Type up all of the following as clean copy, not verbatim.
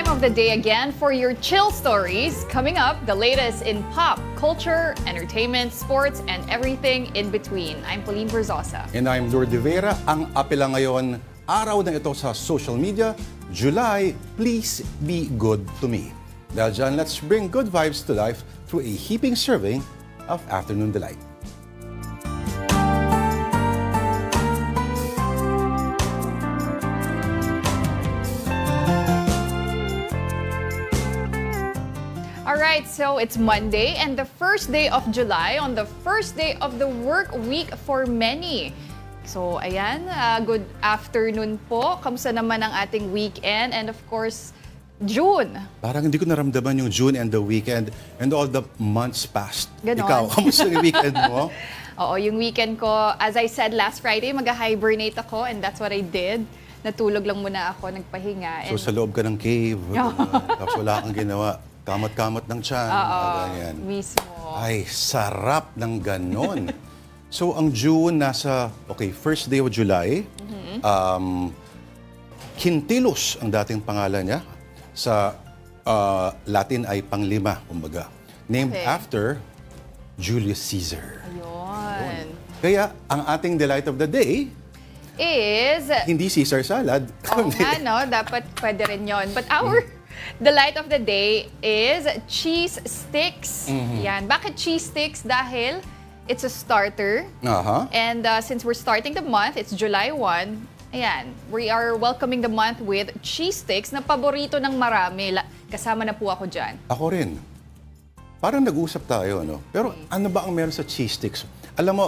time of the day again for your chill stories. Coming up, the latest in pop, culture, entertainment, sports, and everything in between. I'm Pauline Verzosa. And I'm Lourd de Veyra. Ang apela ngayon, araw na ito sa social media, July, please be good to me. Dahil dyan, let's bring good vibes to life through a heaping serving of Afternoon Delight. Alright, so it's Monday and the first day of July, on the first day of the work week for many. So ayan, good afternoon po. Kamusta naman ang ating weekend? And of course, June. Parang hindi ko naramdaman yung June and the weekend and all the months passed. Ganon. Ikaw, kamusta yung weekend mo? Oo, yung weekend ko, as I said last Friday, mag-hibernate ako and that's what I did. Natulog lang muna ako, nagpahinga. So sa loob ka ng cave, tapos wala kang ginawa. Kamot-kamot ng tiyan. Oo, mismo. Ay, sarap ng ganon. So, ang June nasa, first day of July. Quintilos ang dating pangalan niya. Sa Latin ay panglima, kumbaga. Named after Julius Caesar. Ayun. Kaya, ang ating delight of the day is... hindi Caesar salad. Oo nga, no? Dapat pwede rin yun. But our... delight of the day is cheese sticks. Yan. Bakit cheese sticks? Dahil it's a starter. And since we're starting the month, it's July 1. Ayan, we are welcoming the month with cheese sticks na paborito ng marami. Kasama na po ako dyan. Ako rin. Parang nag-usap tayo, no? Pero ano ba ang meron sa cheese sticks? Alam mo,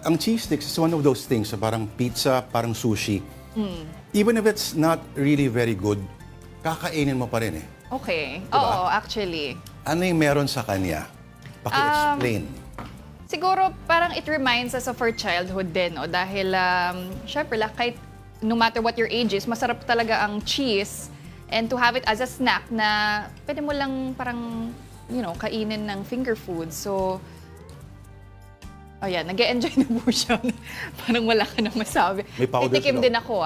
ang cheese sticks is one of those things, parang pizza, parang sushi. Even if it's not really very good, kakainin mo pa rin eh. Okay. Diba? Oo, actually. Ano yung meron sa kanya? Paki-explain. Siguro parang it reminds us of our childhood din, no? Dahil, syempre, kahit no matter what your age is, masarap talaga ang cheese. And to have it as a snack na pwede mo lang parang, kainin ng finger food. So, ayan, nag-e-enjoy na po siya. Parang wala ka na masabi. May powder Titikim din ako,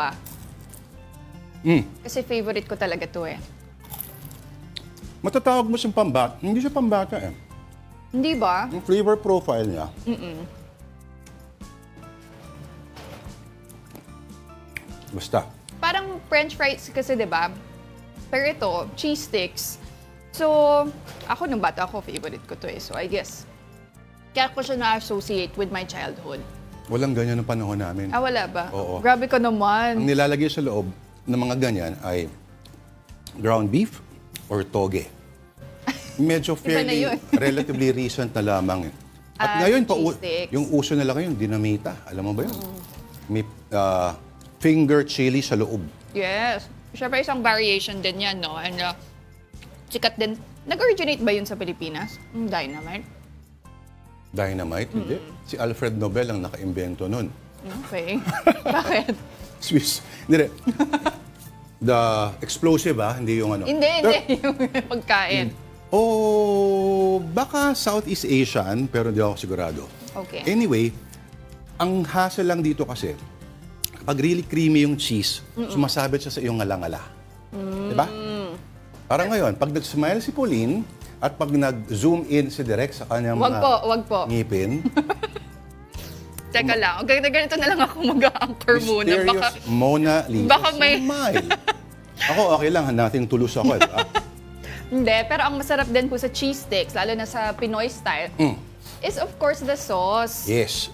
Kasi favorite ko talaga to eh. Matatawag mo siyang pambata. Hindi siya pambata eh. Hindi ba? Yung flavor profile niya. Basta. Parang french fries kasi, di ba? Pero ito, cheese sticks. So, ako nung bata ako, favorite ko to eh. So, I guess, kaya ko siya na-associate with my childhood. Walang ganyan ng panahon namin. Ah, wala ba? Oo. Grabe ka naman. Ang nilalagay sa loob ng mga ganyan ay ground beef or toge. Medyo fairly, relatively recent na lamang. At ngayon, yung uso nila ngayon, dinamita. Alam mo ba yun? May finger chili sa loob. Yes. Siyempre, isang variation din yan, no? And sikat din. Nag-originate ba yun sa Pilipinas? Dynamite? Dynamite? Hindi. Si Alfred Nobel ang naka-imbento nun. Okay. Bakit? Swiss. Hindi. The explosive, hindi yung ano. Hindi. Yung pagkain. Baka Southeast Asian, pero hindi ako sigurado. Okay. Anyway, ang hassle lang dito kasi, kapag really creamy yung cheese, sumasabit siya sa iyong ngala-ngala. Diba? Parang ngayon, pag nag-smile si Pauline, at pag nag-zoom in si Direk sa kanyang wag po. ngipin, teka lang, ganito na lang ako mag-a-anchor muna. Mysterious Mona Lisa baka may... smile. Ako, okay lang, nating tulus ako. Hindi, pero ang masarap din po sa cheese sticks, lalo na sa Pinoy style, is of course the sauce. Yes.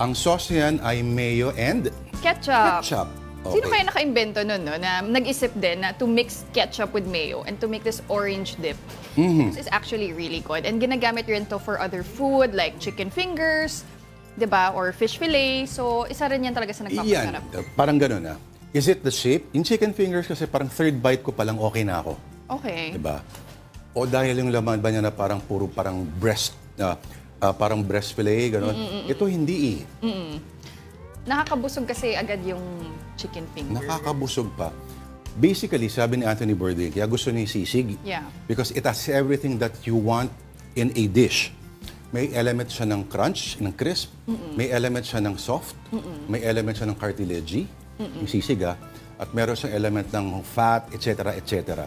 Ang sauce yan ay mayo and ketchup. Okay. Sino kaya naka-invento nun, no? Na nag-isip din na to mix ketchup with mayo and to make this orange dip. This is actually really good. And ginagamit rin to for other food like chicken fingers, diba? Or fish fillet. So, isa rin yan talaga sa nagpapasarap. Parang ganun, Is it the shape? Yung chicken fingers kasi parang third bite ko palang okay na ako. Okay. Diba? O dahil yung laman ba niya na parang puro parang breast, parang breast fillet, gano'n. Ito hindi Nakakabusog kasi agad yung chicken fingers. Nakakabusog pa. Basically, sabi ni Anthony Bourdain, kaya gusto niya sisig. Yeah. Because it has everything that you want in a dish. May element siya ng crunch, ng crisp. May element siya ng soft. May element siya ng cartilage. Yung sisig, at meron siyang element ng fat, etc., etc.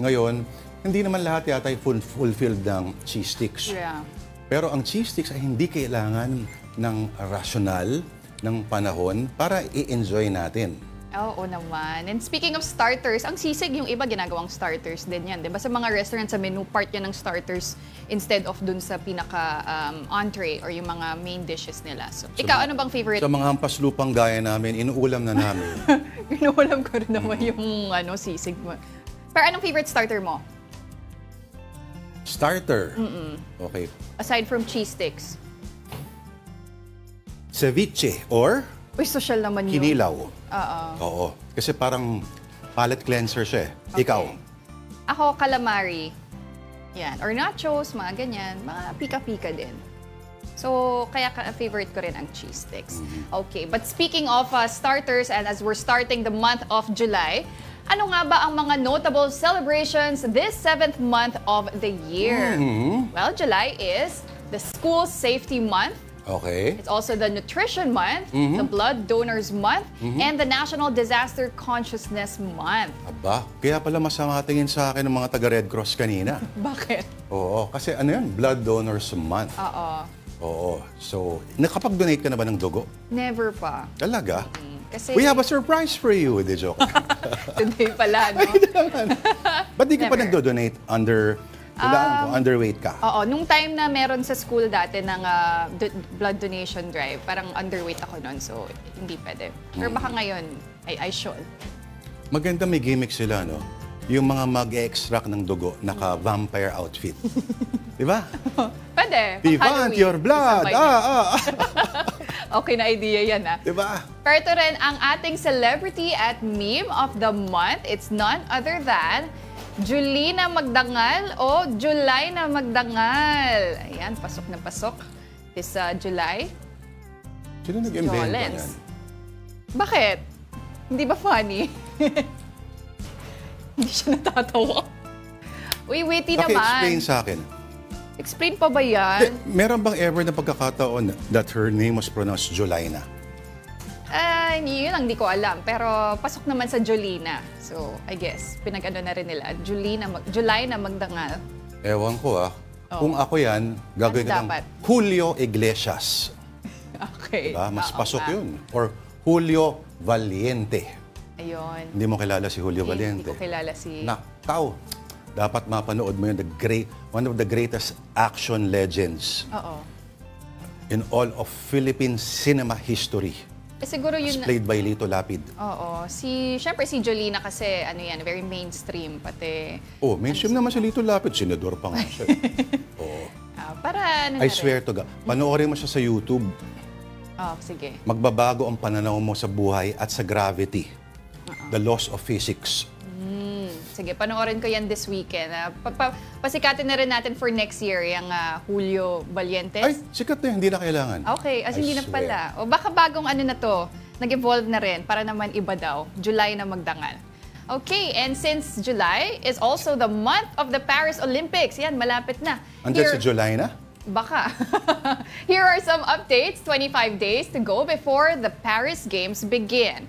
Ngayon, hindi naman lahat yata ay fulfilled ng cheese sticks. Yeah. Pero ang cheese sticks ay hindi kailangan ng rational, ng panahon para i-enjoy natin. Oo naman. And speaking of starters, ang sisig yung iba ginagawang starters din yan. Diba? Sa mga restaurants, sa menu part yan ng starters instead of dun sa pinaka entree or yung mga main dishes nila. So, ikaw, ano bang favorite? Sa mga hampas lupang gaya namin, inuulam na namin. Inuulam ko rin naman yung sisig mo. Pero anong favorite starter mo? Starter? Okay. Aside from cheese sticks? Ceviche or? Uy, social naman yun. Kinilaw. Oo. Kasi parang palate cleanser siya eh. Okay. Ikaw? Ako, calamari. Yan. Or nachos, mga ganyan. Mga pika-pika din. So, kaya favorite ko rin ang cheese sticks. Okay. But speaking of starters, and as we're starting the month of July, ano nga ba ang mga notable celebrations this 7th month of the year? Well, July is the School Safety Month. Okay. It's also the Nutrition Month, the Blood Donors Month, and the National Disaster Consciousness Month. Aba, kaya pala masama tingin sa akin ng mga taga-Red Cross kanina. Bakit? Oo, kasi ano yan? Blood Donors Month. Oo. So, nakapag-donate ka na ba ng dugo? Never pa. Talaga? Kasi We have a surprise for you. Di joke. today pala, no? Ba't di ka pa nagdo-donate underweight ka? Oo, nung time na meron sa school dati ng blood donation drive, parang underweight ako noon, so hindi pwede. Pero baka ngayon, I should. Maganda may gimmick sila, no? Yung mga mag-extract ng dugo, naka-vampire outfit. Di ba? Pwede. We want your blood! Okay na idea yan, ah. Di ba? Pero ito rin ang ating celebrity at meme of the month. It's none other than Julina Magdangal o July na Magdangal. Ayan, pasok na pasok. This July. Sino nag-invento yan? Bakit? Hindi ba funny? Hindi siya natatawa. Uy, witty naman. Explain sa akin. Explain pa ba yan? Meron bang ever na pagkakataon that her name was pronounced Julina? Yun ang di ko alam. Pero pasok naman sa Julina. So, I guess, pinag-ano na rin nila. July na Magdangal. Ewan ko Kung ako yan, gagawin ko ng Julio Iglesias. Okay. Diba? Mas pasok yun. Or Julio Valiente. Ayun. Hindi mo kilala si Julio Valiente? Hindi ko kilala si... Nakaw. Dapat mapanood mo yun. One of the greatest action legends. In all of Philippine cinema history. Siguro yun... Played by Lito Lapid. Oo. Siyempre si Jolina kasi, very mainstream. Pati... Mainstream naman si Lito Lapid. Senador pa nga siya. Para I swear to God. Panoorin mo siya sa YouTube. Sige. Magbabago ang pananaw mo sa buhay at sa gravity. The laws of physics. Sige, panoorin ko yan this weekend. Pasikatin na rin natin for next year, yung Julio Valiente. Ay, sikat na, hindi na kailangan. Okay, hindi na pala. O baka bagong na to, nag-evolve na rin para naman iba daw. July na Magdangal. Okay, and since July is also the month of the Paris Olympics, yan, malapit na. Andiyan si July na? Baka. Here are some updates, 25 days to go before the Paris Games begin.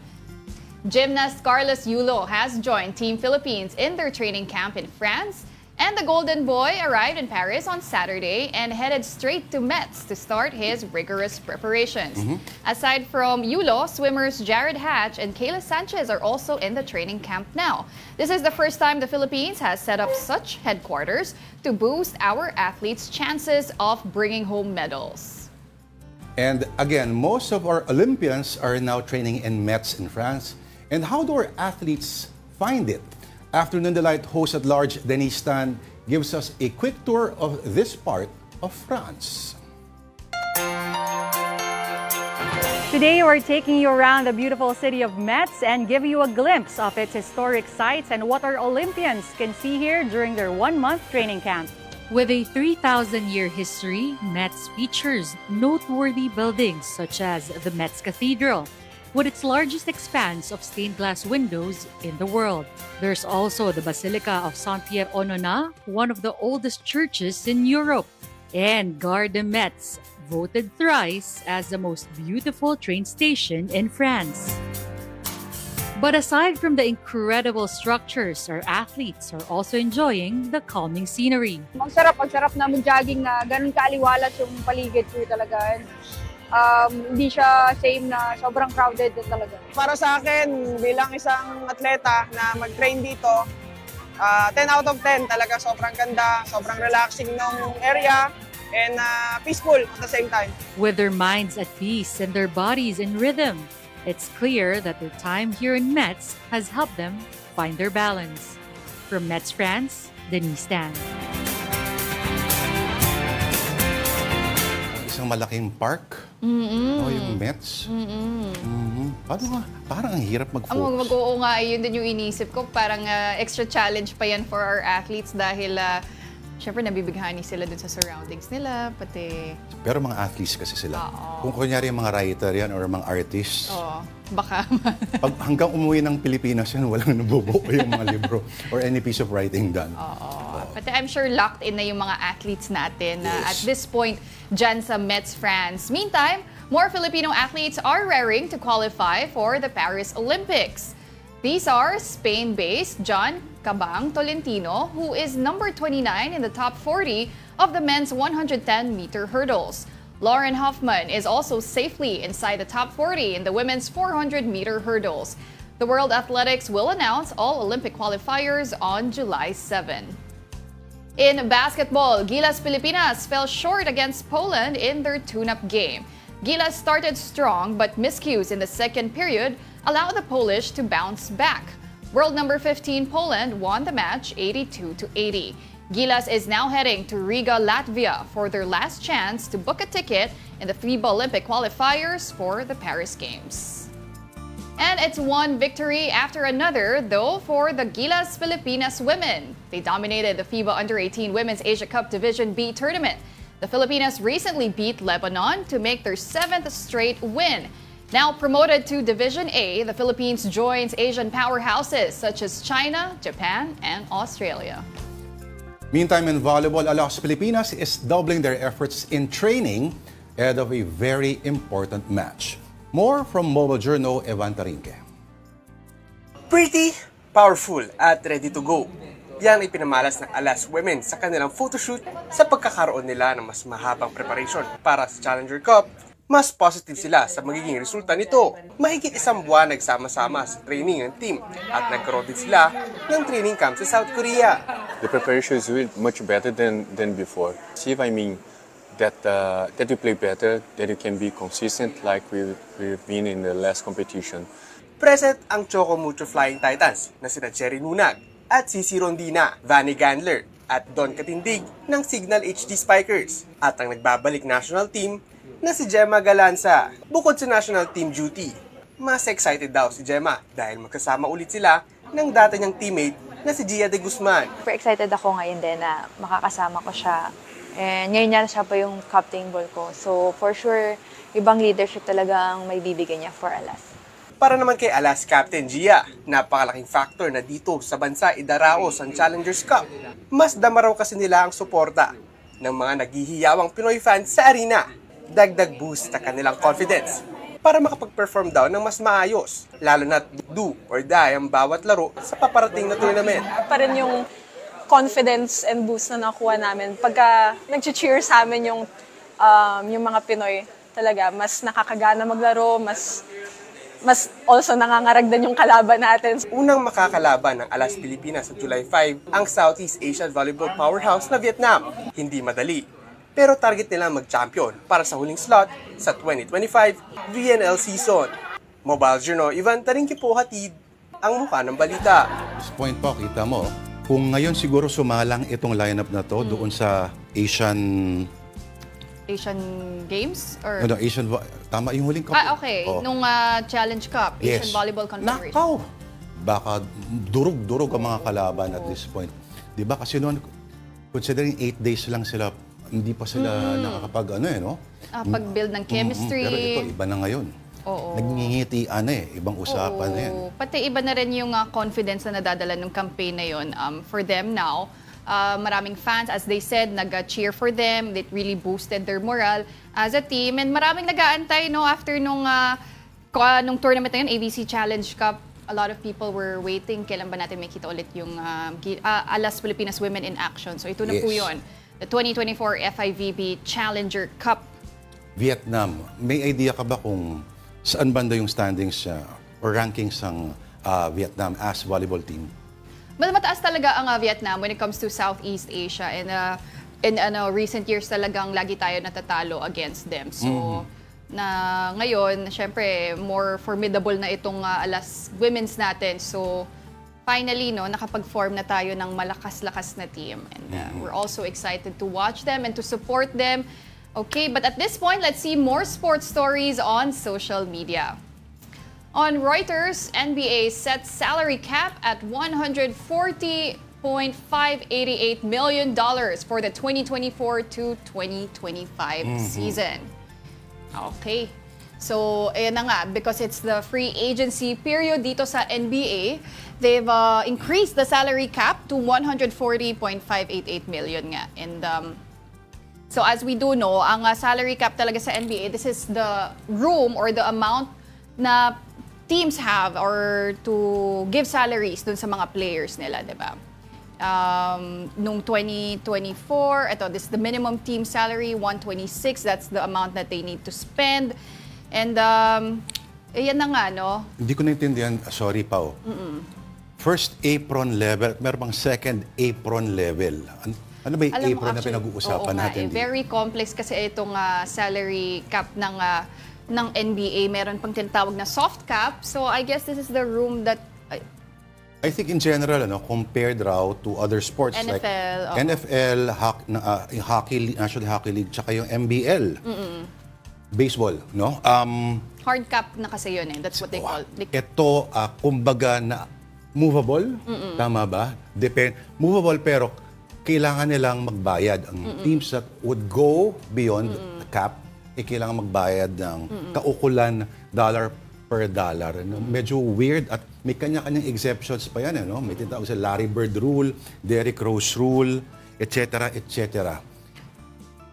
Gymnast Carlos Yulo has joined Team Philippines in their training camp in France, and the Golden Boy arrived in Paris on Saturday and headed straight to Metz to start his rigorous preparations. Aside from Yulo, swimmers Jared Hatch and Kayla Sanchez are also in the training camp now. This is the first time the Philippines has set up such headquarters to boost our athletes' chances of bringing home medals. And again, most of our Olympians are now training in Metz in France. And how do our athletes find it? Afternoon Delight host at large Denise gives us a quick tour of this part of France. Today we're taking you around the beautiful city of Metz and give you a glimpse of its historic sites and what our Olympians can see here during their one-month training camp. With a 3,000-year history, Metz features noteworthy buildings such as the Metz Cathedral, with its largest expanse of stained glass windows in the world. There's also the Basilica of Saint-Pierre aux Nonnains, one of the oldest churches in Europe, and Gare de Metz, voted thrice as the most beautiful train station in France. But aside from the incredible structures, our athletes are also enjoying the calming scenery. Ang sarap na mag-jogging na ganun kaaliwalas yung paligid ko talaga. Hindi siya same na sobrang crowded talaga. Para sa akin, bilang isang atleta na mag-train dito, 10 out of 10 talaga, sobrang ganda, sobrang relaxing ng area, and peaceful at the same time. With their minds at peace and their bodies in rhythm, it's clear that their time here in Metz has helped them find their balance. From Metz, France, Denise. Isang malaking park. Yung Metz. Paano nga? Parang ang hirap mag-focus. Oo nga, yun din yung inisip ko. Parang extra challenge pa yan for our athletes dahil syempre, nabibighani sila dun sa surroundings nila, pati... Pero mga athletes kasi sila. Kung kunyari yung mga writer yan or mga artists, baka... pag hanggang umuwi ng Pilipinas yan, walang nabubuo yung mga libro or any piece of writing done. Pati I'm sure locked in na yung mga athletes natin at this point dyan sa Metz, France. Meantime, more Filipino athletes are raring to qualify for the Paris Olympics. These are Spain-based John Cabang Tolentino, who is number 29 in the top 40 of the men's 110-meter hurdles. Lauren Hoffman is also safely inside the top 40 in the women's 400-meter hurdles. The World Athletics will announce all Olympic qualifiers on July 7. In basketball, Gilas Pilipinas fell short against Poland in their tune-up game. Gilas started strong but miscues in the second period allowed the Polish to bounce back. World number 15 Poland won the match 82-80. Gilas is now heading to Riga, Latvia for their last chance to book a ticket in the FIBA Olympic qualifiers for the Paris Games. And it's one victory after another, though, for the Gilas Pilipinas women. They dominated the FIBA Under-18 Women's Asia Cup Division B tournament. The Filipinas recently beat Lebanon to make their 7th straight win. Now promoted to Division A, the Philippines joins Asian powerhouses such as China, Japan, and Australia. Meantime, in volleyball, Alas Pilipinas is doubling their efforts in training ahead of a very important match. More from Mobile Journal, Evan Tarinque. Pretty, powerful, at ready to go. Yan ay pinamalas ng Alas Women sa kanilang photoshoot sa pagkakaroon nila ng mas mahabang preparation para sa Challenger Cup. Mas positive sila sa magiging resulta nito. Mahigit isang buwan nagsama-sama sa training ng team at nagkaroon din sila ng training camp sa South Korea. The preparation is really much better than before. See if I mean that you play better, that you can be consistent like we've been in the last competition. Present ang Choco Mucho Flying Titans na sina Cherry Nunag at Cici Rondina, Vanny Gandler at Don Katindig ng Signal HD Spikers at ang nagbabalik national team na si Gemma Galanza. Bukod sa national team duty, mas excited daw si Gemma dahil magkasama ulit sila ng dati niyang teammate na si Gia de Guzman. Super excited ako ngayon din na makakasama ko siya. And ngayon niya siya pa yung captain ball ko. So for sure, ibang leadership talaga ang may bibigyan niya for Alas. Para naman kay Alas Captain Gia, napakalaking factor na dito sa bansa idaraos ang Challengers Cup. Mas dama raw kasi nila ang suporta ng mga naghihiyawang Pinoy fans sa arena. Dagdag boost sa kanilang confidence para makapag-perform daw ng mas maayos, lalo na't do or die ang bawat laro sa paparating na tournament. Pa rin yung confidence and boost na nakuha namin. Pagka nag-cheer sa amin yung mga Pinoy, talaga, mas nakakagana maglaro, mas also nangangaragdan yung kalaban natin. Unang makakalaban ng Alas Pilipinas sa July 5 ang Southeast Asian Volleyball Powerhouse na Vietnam. Hindi madali, pero target nila mag-champion para sa huling slot sa 2025 VNL season. Mobile Journal, Ivan Tarinque po hatid ang mukha ng balita. This point po, kita mo, kung ngayon siguro sumalang itong lineup na to doon sa Asian Games? Or... No, Asian, tama yung huling cup. Okay. Nung Challenge Cup, Asian Volleyball Confederation. Nakaw! Baka durog-durog ang mga kalaban at this point. Di ba? Kasi noon, considering 8 days lang sila, hindi pa sila nakakapag, pag-build ng chemistry. Pero ito, iba na ngayon. Oo. Nagngingitian ibang usapan na yan. Pati iba na rin yung confidence na nadadala ng campaign na yun for them now. Maraming fans, as they said, nag-cheer for them. It really boosted their morale as a team. And maraming nag-aantay after nung tournament na yun, ABC Challenge Cup a lot of people were waiting kailan ba natin makita ulit yung Alas Pilipinas Women in Action. So ito na po yun. The 2024 FIVB Challenger Cup. Vietnam, may idea ka ba kung saan banda yung standings or rankings ng Vietnam as volleyball team? Mas mataas talaga ang Vietnam when it comes to Southeast Asia. And in recent years talagang lagi tayo natatalo against them. So, na ngayon, syempre, more formidable na itong Alas Women's natin. So, finally, nakapag-form na tayo ng malakas-lakas na team. And we're also excited to watch them and to support them. Okay, but at this point, let's see more sports stories on social media. On Reuters, NBA sets salary cap at $140.588 million for the 2024 to 2025 season. Okay. So, ayan na nga, because it's the free agency period dito sa NBA, they've increased the salary cap to $140.588 million nga. And so as we do know, ang salary cap talaga sa NBA, this is the room or the amount na teams have or to give salaries dun sa mga players nila, di ba? Nung 2024, this is the minimum team salary, 126. That's the amount that they need to spend. And, yan na nga, no? Hindi ko naintindihan, sorry, Pao. First apron level, meron bang second apron level? Ano ba yung apron na pinag-uusapan natin? Very complex kasi itong salary cap ng NBA. Meron pang tinatawag na soft cap. So I guess this is the room that... I think in general, compared raw to other sports NFL, like NFL, hockey, National Hockey League, tsaka yung MBL. Baseball, no? Hard cap na kasi yun eh. That's what they call. Ito, kumbaga na movable, tama ba? Movable pero kailangan nilang magbayad. Ang teams that would go beyond the cap, kailangan magbayad ng kaukulan dollar per dollar. Medyo weird at may kanya-kanyang exceptions pa yan. May tinatawag sa Larry Bird Rule, Derrick Rose Rule, etc., etc.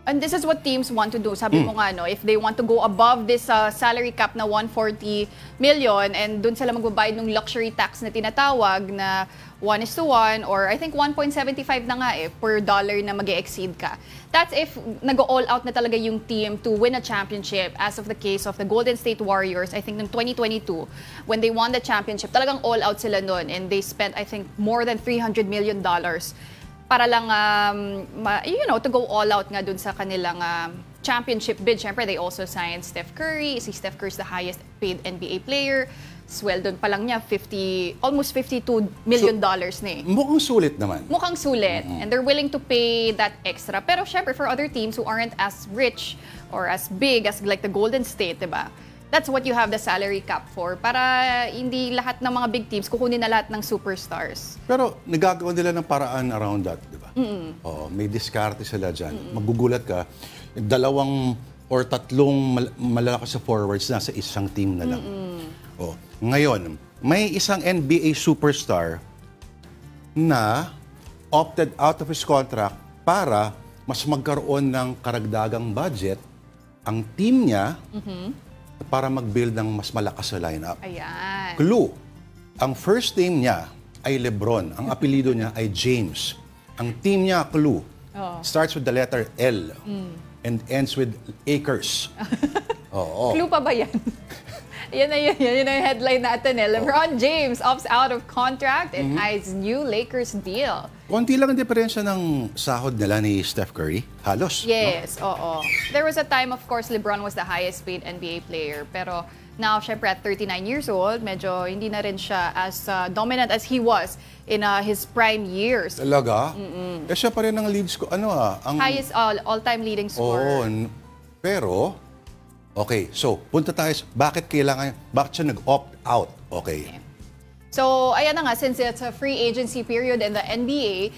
And this is what teams want to do. Sabi mo nga, if they want to go above this salary cap na 140 million and dun sila magbabayad ng luxury tax na tinatawag na 1:1 or I think 1.75 na nga per dollar na mag-e-exceed ka. That's if nag-all out na talaga yung team to win a championship, as of the case of the Golden State Warriors, I think in 2022, when they won the championship, talagang all out sila nun and they spent, I think, more than $300 million para lang, to go all out nga dun sa kanilang championship bid. Siyempre, they also signed Steph Curry. Si Steph Curry is the highest paid NBA player. Sweldo pa lang niya, almost $52 million na eh. Mukhang sulit naman. Mukhang sulit. And they're willing to pay that extra. Pero syempre, for other teams who aren't as rich or as big as like the Golden State, diba? That's what you have the salary cap for. Para hindi lahat ng mga big teams kukunin na lahat ng superstars. Pero nagagawa nila ng paraan around that, di ba? May diskarte sila dyan. Magugulat ka, 2 or 3 malalakas sa forwards na sa isang team na lang. Ngayon, may isang NBA superstar na opted out of his contract para mas magkaroon ng karagdagang budget ang team niya para mag-build ng mas malakas na lineup. Ayan. Clue, ang first name niya ay LeBron. Ang apelido niya ay James. Ang team niya, Clue, starts with the letter L and ends with acres. Clue pa ba yan? Yan na yung headline natin eh. LeBron James opts out of contract and eyes new Lakers deal. Konti lang ang diferensya ng sahod nila ni Steph Curry. Halos. Yes, oo. There was a time, of course, LeBron was the highest paid NBA player. Pero now, syempre at 39 years old, medyo hindi na rin siya as dominant as he was in his prime years. Talaga? Siya pa rin ang lead score. Ang highest all-time leading scorer. Pero, okay, so punta tayo bakit siya nag-opt out? Okay. So, ayan na nga, since it's a free agency period in the NBA,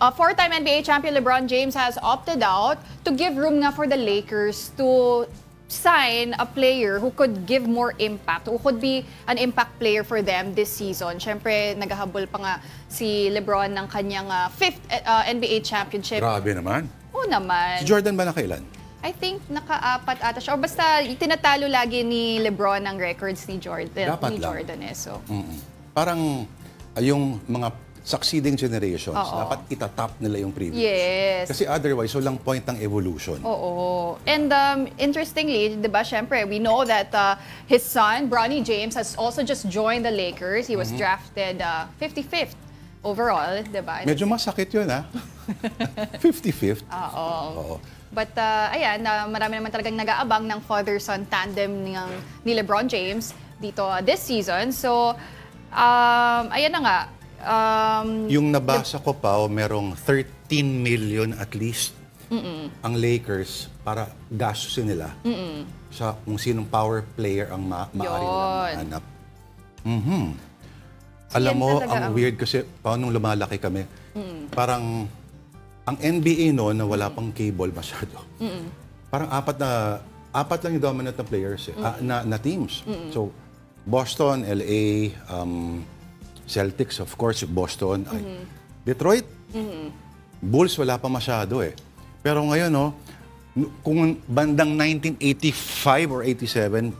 4-time NBA champion LeBron James has opted out to give room nga for the Lakers to sign a player who could give more impact, who could be an impact player for them this season. Siyempre, naghahabol pa nga si LeBron ng kanyang 5th NBA championship. Grabe naman. Oo naman. Si Jordan ba na kailan? I think naka-4 ata siya. O basta tinatalo lagi ni LeBron ang records ni Jordan. So. Parang yung mga succeeding generations, dapat itatap nila yung previous. Yes. Kasi otherwise, walang point ng evolution. Oo. And interestingly, di ba, syempre, we know that his son, Bronny James, has also just joined the Lakers. He was drafted 55th overall, di ba? Medyo masakit yun, ha? 55th. Oo. But ayan, marami naman talagang nag-aabang ng father-son tandem ni LeBron James dito this season. So, ayan na nga. Yung nabasa ko pa, merong 13 million at least ang Lakers para gastusin nila sa kung sinong power player ang maaari nilang mahanap. Alam mo, ang weird kasi paano nung lumalaki kami, parang ang NBA noon na wala pang cable masyado. Parang apat lang yung dominant na players na teams. So, Boston, LA, Celtics, of course, Boston. Detroit, Bulls wala pa masyado eh. Pero ngayon, kung bandang 1985 or 87,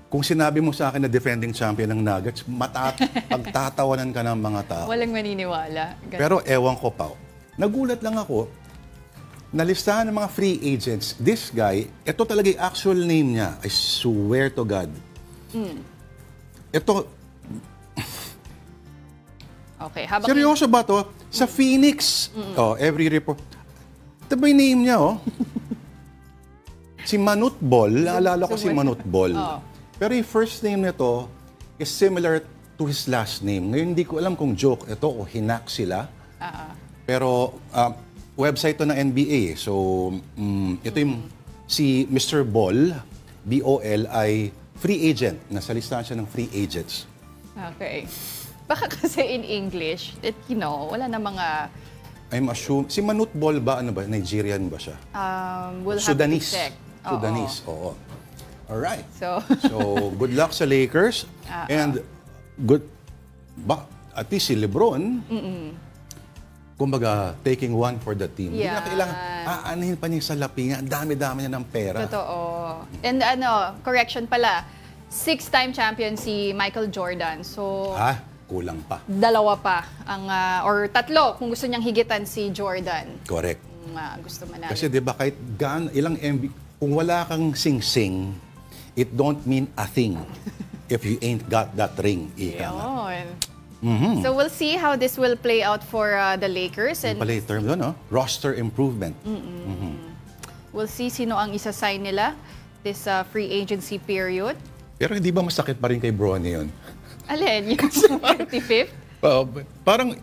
kung sinabi mo sa akin na defending champion ng Nuggets, pagtatawanan ka ng mga tao. Walang maniniwala. Ganun. Pero ewan ko pa. Nagulat lang ako, nalistahan ng mga free agents. This guy, ito talaga yung actual name niya. I swear to God. Ito, okay, seryoso ba to? Sa Phoenix, every report. Ito ba yung name niya, Si Manute Bol, naalala ko si Manute Bol. Pero yung first name nito is similar to his last name. Ngayon, hindi ko alam kung joke ito o hinak sila. Pero website to ng NBA. So, ito yung si Mr. Bol, B-O-L, ay free agent. Nasa listahan siya ng free agents. Okay. Baka kasi in English, wala na mga... I'm assuming, si Manute Bol ba, Nigerian ba siya? We'll Sudanese. have to check. Sudanese, oo. Alright. So, good luck sa Lakers. And at least si LeBron, kumbaga, taking one for the team. Hindi na kailangan, aanahin pa niya sa lapingan. Ang dami-dami niya ng pera. Totoo. And correction pala, 6-time champion si Michael Jordan. So, kulang pa. 2 pa. Or 3 kung gusto niyang higitan si Jordan. Correct. Gusto man natin. Kasi di ba kahit ilang kung wala kang sing-sing, it don't mean a thing if you ain't got that ring. So we'll see how this will play out for the Lakers. And pala yung term doon, roster improvement. We'll see sino ang isa-sign nila this free agency period. Pero hindi ba masakit pa rin kay Bronny yun? Alin? Yung 45th? Parang,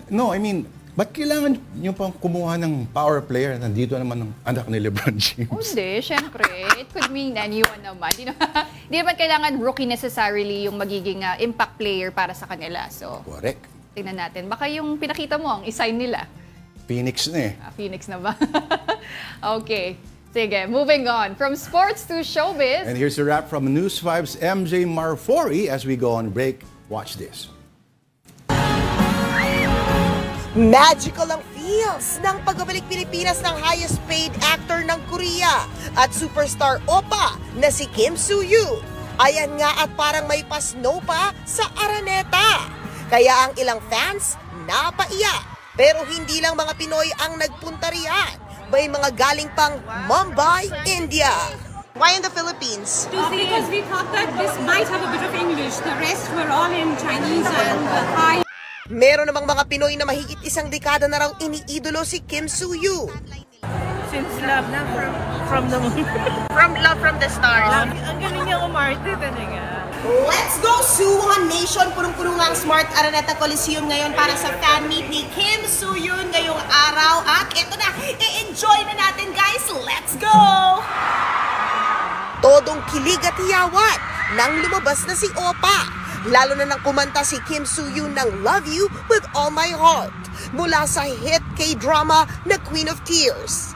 no, I mean, ba't kailangan nyo pang kumuha ng power player na nandito naman ng anak ni LeBron James? Hindi, syempre. It could mean anyone naman. Hindi naman kailangan rookie necessarily yung magiging impact player para sa kanila. So, correct. Tingnan natin. Baka yung pinakita mo, ang isign nila. Phoenix na eh. Phoenix na ba? Okay. Sige, moving on. From sports to showbiz. And here's a wrap from News 5's MJ Marfori as we go on break. Watch this. Magical ang feels ng pagbabalik Pilipinas ng highest paid actor ng Korea at superstar Oppa na si Kim Soo-hyun. Ayan nga at parang may pasnow pa sa Araneta. Kaya ang ilang fans napaiyak. Pero hindi lang mga Pinoy ang nagpunta riyan. May mga galing pang Mumbai, India. Why in the Philippines? Because we thought that this might have a bit of English. The rest were all in Chinese and Thai. Meron namang mga Pinoy na mahigit 1 dekada na raw iniidolo si Kim Soo-hyun. Since love na from the moon. From love from the stars. Ang galing niya umarte talaga. Let's go Suwon Nation! Punong-puno nga ang Smart Araneta Coliseum ngayon para sa fan meet ni Kim Soo-hyun ngayong araw. At eto na, i-enjoy na natin guys! Let's go! Todong kilig at hiyawat nang lumabas na si Oppa. Lalo na nang kumanta si Kim Soo-hyun ng Love You With All My Heart mula sa hit K-drama na Queen of Tears.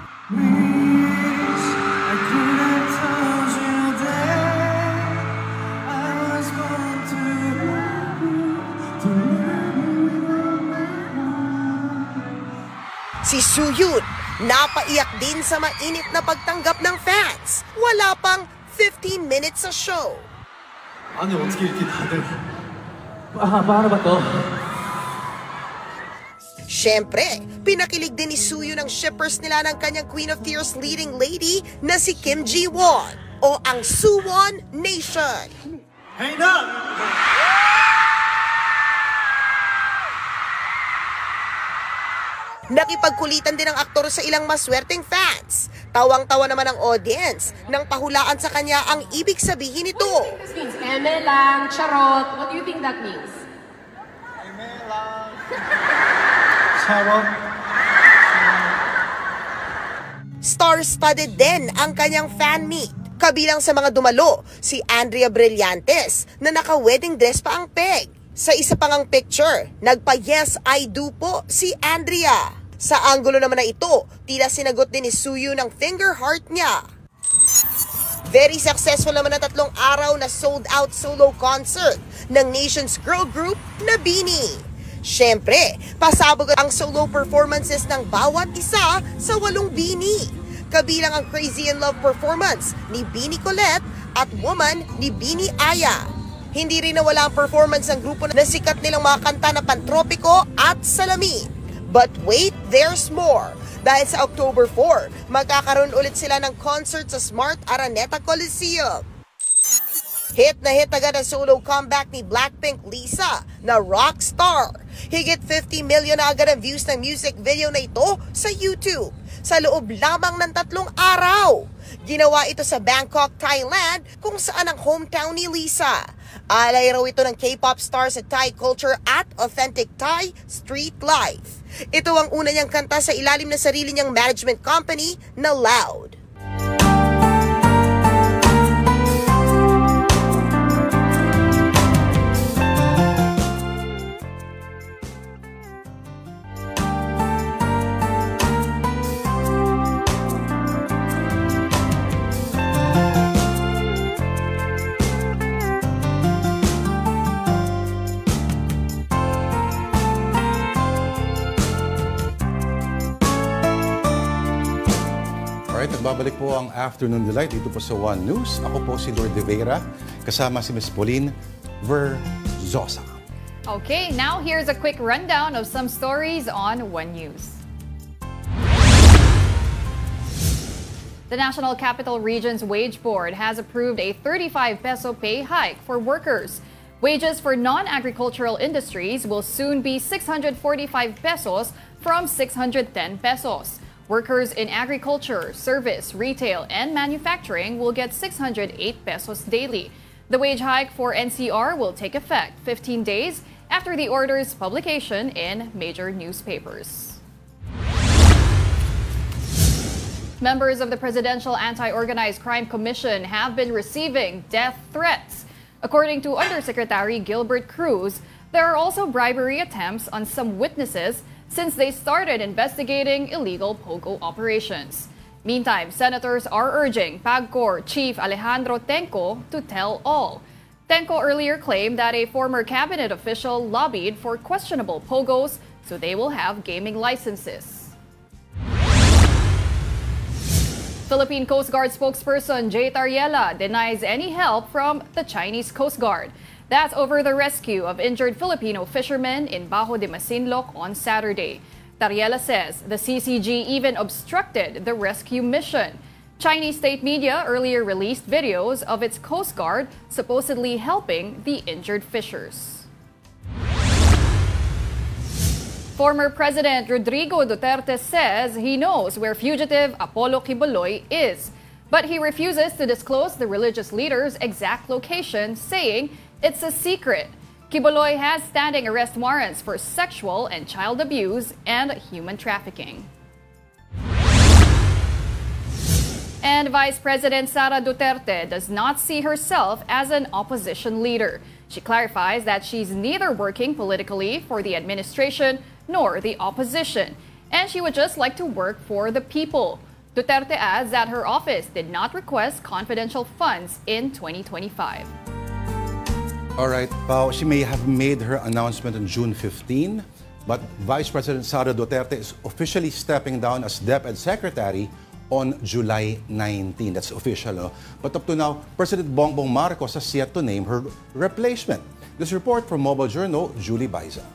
Si Soo-hyun, Napaiyak din sa mainit na pagtanggap ng fans. Wala pang 15 minutes sa show. 아니 어떻게 이렇게 다들 paano ba to? Siyempre, pinakilig din ni Suyu ng shippers nila ng kanyang Queen of Tears leading lady na si Kim Ji-won o ang Suwon Nation. Hey na! Nakipagkulitan din ang aktor sa ilang maswerteng fans. Tawang-tawa naman ang audience nang pahulaan sa kanya ang ibig sabihin nito. Eme lang, charot. What do you think that means? Eme lang. Charot. Star-studded din ang kanyang fan meet. Kabilang sa mga dumalo, si Andrea Brillantes na naka-wedding dress pa ang peg. Sa isa pang ang picture, nagpa-yes I do po si Andrea. Sa anggulo naman na ito, tila sinagot din ni Suyu ng finger heart niya. Very successful naman na 3 araw na sold-out solo concert ng Nation's girl group na BINI. Siyempre, pasabog ang solo performances ng bawat isa sa 8 BINI. Kabilang ang Crazy in Love performance ni BINI Colette at Woman ni BINI Aya. Hindi rin nawala ang performance ng grupo na sikat nilang mga kanta na Pantropiko at Salamin. But wait, there's more. Dahil sa October 4, magkakaroon ulit sila ng concert sa Smart Araneta Coliseum. Hit na hit agad ang solo comeback ni Blackpink Lisa na Rockstar. Higit 50 million na agad ang views ng music video na ito sa YouTube sa loob lamang ng 3 araw. Ginawa ito sa Bangkok, Thailand, kung saan ang hometown ni Lisa. Alay raw ito ng K-pop star sa Thai culture at authentic Thai street life. Ito ang una niyang kanta sa ilalim na sarili niyang management company na Lourd. Nagbabalik po ang Afternoon Delight dito po sa One News. Ako po si Lourd de Veyra, kasama si Ms. Pauline Verzosa. Okay, now here's a quick rundown of some stories on One News. The National Capital Region's Wage Board has approved a 35 peso pay hike for workers. Wages for non-agricultural industries will soon be 645 pesos from 610 pesos. Workers in agriculture, service, retail, and manufacturing will get 608 pesos daily. The wage hike for NCR will take effect 15 days after the order's publication in major newspapers. Members of the Presidential Anti-Organized Crime Commission have been receiving death threats. According to Undersecretary Gilbert Cruz, there are also bribery attempts on some witnesses since they started investigating illegal POGO operations. Meantime, senators are urging PAGCOR Chief Alejandro Tenco to tell all. Tenco earlier claimed that a former cabinet official lobbied for questionable POGOs so they will have gaming licenses. Philippine Coast Guard spokesperson Jay Tariela denies any help from the Chinese Coast Guard. That's over the rescue of injured Filipino fishermen in Bajo de Masinloc on Saturday. Tariela says the CCG even obstructed the rescue mission. Chinese state media earlier released videos of its Coast Guard supposedly helping the injured fishers. Former President Rodrigo Duterte says he knows where fugitive Apollo Quiboloy is, but he refuses to disclose the religious leader's exact location, saying it's a secret. Quiboloy has standing arrest warrants for sexual and child abuse and human trafficking. And Vice President Sara Duterte does not see herself as an opposition leader. She clarifies that she's neither working politically for the administration nor the opposition, and she would just like to work for the people. Duterte adds that her office did not request confidential funds in 2025. All right, Pao, she may have made her announcement on June 15, But Vice President Sara Duterte is officially stepping down as DepEd Secretary on July 19. That's official. No? But up to now, President Bongbong Marcos has yet to name her replacement. This report from Mobile Journal, Julie Baiza.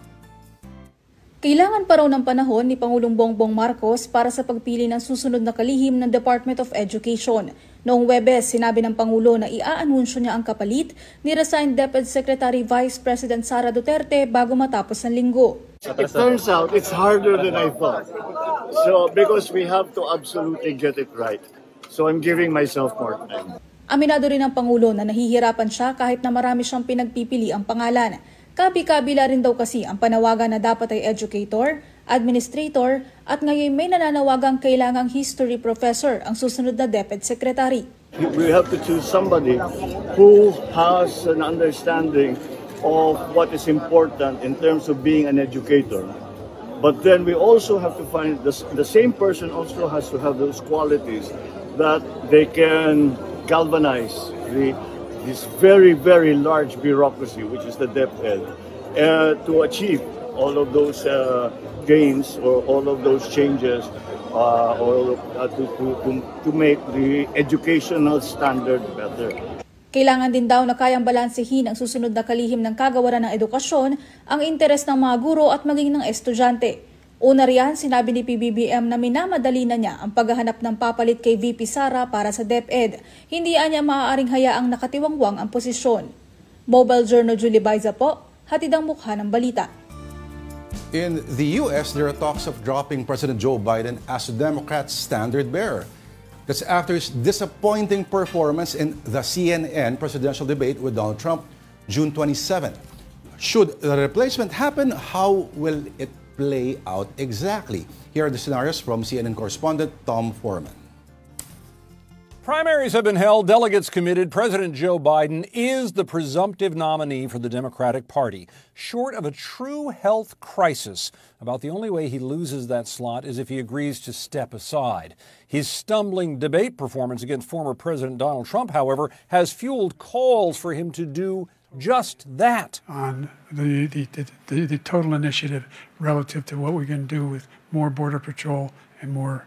Kailangan pa raw ng panahon ni Pangulong Bongbong Marcos para sa pagpili ng susunod na kalihim ng Department of Education. Noong Huwebes, sinabi ng Pangulo na iaanunsyo niya ang kapalit ni resigned DepEd Secretary Vice President Sara Duterte bago matapos ang linggo. It turns out it's harder than I thought. So because we have to absolutely get it right. So I'm giving myself more time. Aminado rin ng Pangulo na nahihirapan siya kahit na marami siyang pinagpipili ang pangalan. Kabi-kabila rin daw kasi ang panawagan na dapat ay educator, administrator at ngayon may nananawagang kailangang history professor ang susunod na DepEd Secretary. We have to choose somebody who has an understanding of what is important in terms of being an educator. But then we also have to find the same person also has to have those qualities that they can galvanize this very, very large bureaucracy, which is the DepEd, to achieve all of those gains or all of those changes to make the educational standard better. Kailangan din daw na kayang balansehin ang susunod na kalihim ng kagawaran ng edukasyon, ang interes ng mga guro at maging ng estudyante. Una riyan, sinabi ni PBBM na minamadali na niya ang paghahanap ng papalit kay VP Sara para sa DepEd. Hindi niya maaaring hayaang nakatiwangwang ang posisyon. Mobile Journal Julie Baiza po, hatid ang mukha ng balita. In the U.S., there are talks of dropping President Joe Biden as the Democrats' standard bearer. That's after his disappointing performance in the CNN presidential debate with Donald Trump, June 27. Should the replacement happen, how will it play out exactly? Here are the scenarios from CNN correspondent Tom Foreman. Primaries have been held. Delegates committed. President Joe Biden is the presumptive nominee for the Democratic Party. Short of a true health crisis, about the only way he loses that slot is if he agrees to step aside. His stumbling debate performance against former President Donald Trump, however, has fueled calls for him to do just that. On the total initiative relative to what we can do with more Border Patrol and more